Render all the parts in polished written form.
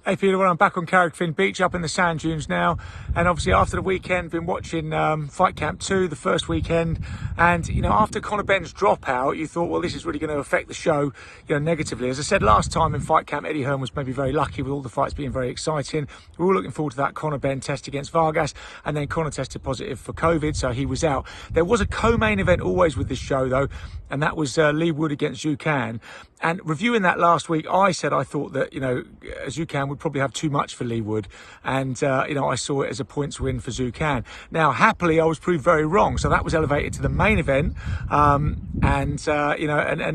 Hey Peter, well, I'm back on Carrickfinn Beach up in the sand dunes now, and obviously after the weekend been watching Fightcamp 2 the first weekend, and after Conor Benn's dropout you thought, well, this is really going to affect the show negatively. As I said last time in Fightcamp, Eddie Hearn was maybe very lucky with all the fights being very exciting. We're all looking forward to that Conor Benn test against Vargas, and then Conor tested positive for COVID, so he was out. There was a co-main event always with this show though, and that was Leigh Wood against Zhu Can. And reviewing that last week, I said I thought that Zhu Can would probably have too much for Leigh Wood, and I saw it as a points win for Zhu Can. Now, happily, I was proved very wrong, so that was elevated to the main event, and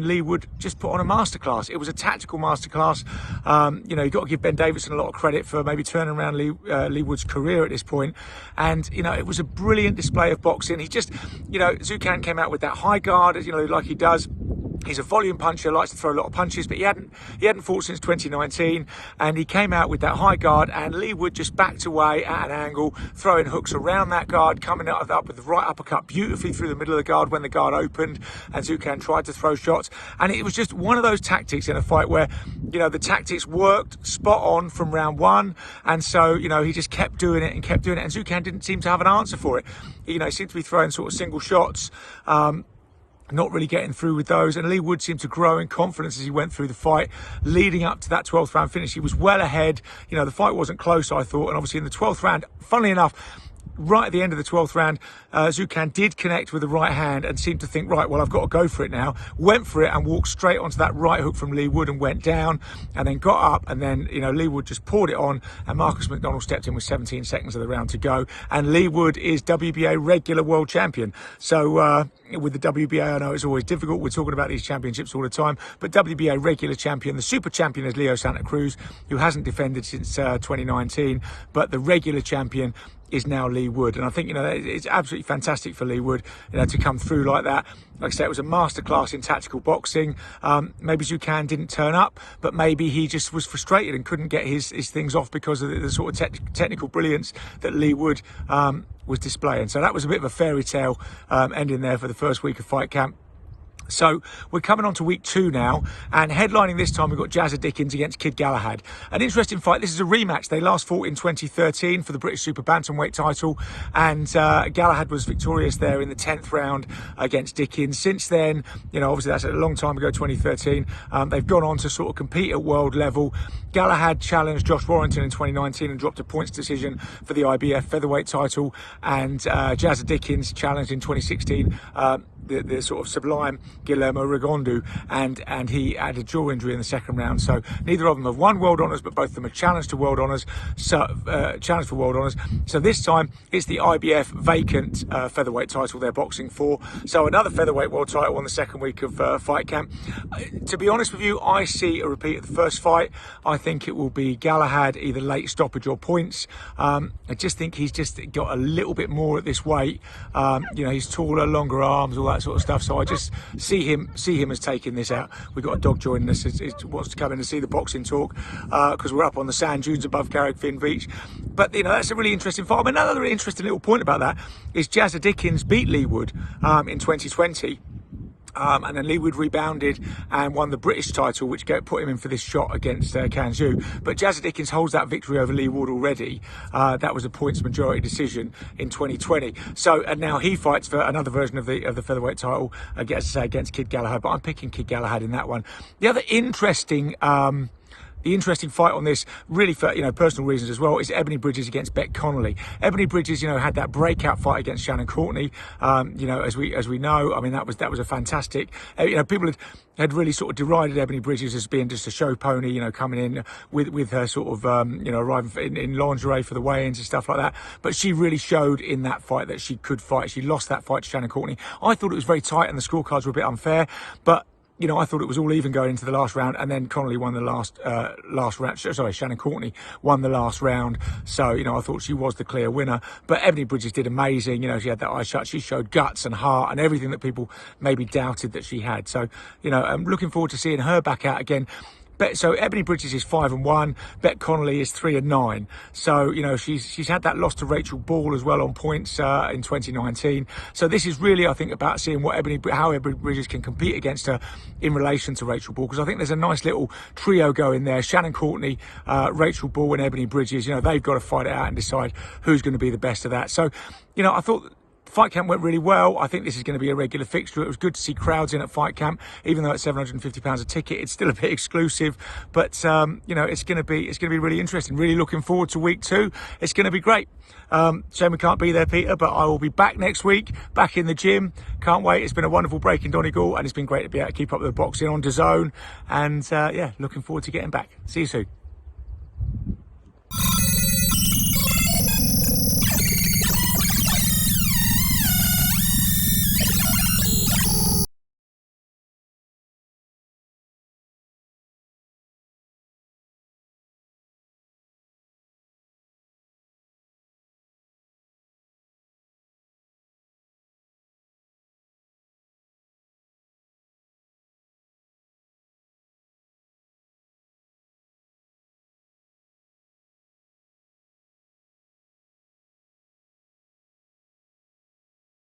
Leigh Wood just put on a masterclass. It was a tactical masterclass. You got to give Ben Davison a lot of credit for maybe turning around Leigh Wood's career at this point, and it was a brilliant display of boxing. He just, Zhu Can came out with that high guard, like he does. He's a volume puncher, likes to throw a lot of punches, but he hadn't fought since 2019, and he came out with that high guard, and Leigh Wood just backed away at an angle, throwing hooks around that guard, coming up with the right uppercut beautifully through the middle of the guard when the guard opened, and Zhu Can tried to throw shots, and it was just one of those tactics in a fight where, the tactics worked spot on from round one, and so, he just kept doing it, and Zhu Can didn't seem to have an answer for it. He seemed to be throwing sort of single shots, not really getting through with those, and Leigh Wood seemed to grow in confidence as he went through the fight, leading up to that 12th round finish. He was well ahead. The fight wasn't close, I thought, and obviously in the 12th round, funnily enough, right at the end of the 12th round, Zhu Can did connect with the right hand and seemed to think, right, well, I've got to go for it now. Went for it and walked straight onto that right hook from Leigh Wood and went down, and then got up, and then, Leigh Wood just poured it on, and Marcus McDonald stepped in with 17 seconds of the round to go, and Leigh Wood is WBA regular world champion. So, with the WBA, I know it's always difficult. We're talking about these championships all the time, but WBA regular champion, the super champion is Leo Santa Cruz, who hasn't defended since 2019, but the regular champion is now Leigh Wood, and I think it's absolutely fantastic for Leigh Wood to come through like that. Like I said, it was a masterclass in tactical boxing. Maybe Zhu Can didn't turn up, but maybe he just was frustrated and couldn't get his things off because of the sort of technical brilliance that Leigh Wood was displaying. So that was a bit of a fairy tale ending there for the first week of Fight Camp. So we're coming on to week 2 now, and headlining this time we've got Jazza Dickens against Kid Galahad. An interesting fight. This is a rematch. They last fought in 2013 for the British Super Bantamweight title, and Galahad was victorious there in the 10th round against Dickens. Since then, obviously that's a long time ago, 2013. They've gone on to sort of compete at world level. Galahad challenged Josh Warrington in 2019 and dropped a points decision for the IBF featherweight title, and Jazza Dickens challenged in 2016 the sort of sublime Guillermo Rigondeaux, and he had a jaw injury in the second round. So neither of them have won world honours, but both of them are challenged to world honours. Challenged for world honours. So this time it's the IBF vacant featherweight title they're boxing for. So another featherweight world title on the second week of Fight Camp. To be honest with you, I see a repeat of the first fight. I think it will be Galahad, either late stoppage or points. I just think he's just got a little bit more at this weight. He's taller, longer arms, all that sort of stuff. So I just see him as taking this out. We've got a dog joining us. He wants to come in and see the boxing talk because we're up on the sand dunes above Carrickfinn Beach. But that's a really interesting fight. Another really interesting little point about that is Jazza Dickens beat Leigh Wood in 2020. And then Leigh Wood rebounded and won the British title, which put him in for this shot against Can Xu. But Jazza Dickens holds that victory over Leigh Wood already. That was a points majority decision in 2020. So, and now he fights for another version of the featherweight title, against Kid Galahad. But I'm picking Kid Galahad in that one. The other interesting fight on this, really for personal reasons as well, is Ebony Bridges against Beck Connolly. Ebony Bridges, had that breakout fight against Shannon Courtney. As we know, I mean that was a fantastic. People had really sort of derided Ebony Bridges as being just a show pony, coming in with her sort of arriving in lingerie for the weigh-ins and stuff like that. But she really showed in that fight that she could fight. She lost that fight to Shannon Courtney. I thought it was very tight and the scorecards were a bit unfair, but I thought it was all even going into the last round, and then Connolly won the last round. Sorry, Shannon Courtney won the last round. So, I thought she was the clear winner. But Ebony Bridges did amazing. She had that eye shut. She showed guts and heart and everything that people maybe doubted that she had. So, I'm looking forward to seeing her back out again. So Ebony Bridges is 5-1. Bet Connolly is 3-9. So, you know, she's had that loss to Rachel Ball as well on points in 2019. So this is really, I think, about seeing how Ebony Bridges can compete against her in relation to Rachel Ball, because I think there's a nice little trio going there. Shannon Courtney, Rachel Ball and Ebony Bridges, you know, they've got to fight it out and decide who's going to be the best of that. So, you know, I thought Fight Camp went really well. I think this is going to be a regular fixture. It was good to see crowds in at Fight Camp, even though it's £750 a ticket. It's still a bit exclusive, but you know, it's going to be really interesting. Really looking forward to week 2. It's going to be great. Shame we can't be there, Peter, but I will be back next week, back in the gym. Can't wait. It's been a wonderful break in Donegal, and it's been great to be able to keep up with the boxing on DAZN. And yeah, looking forward to getting back. See you soon.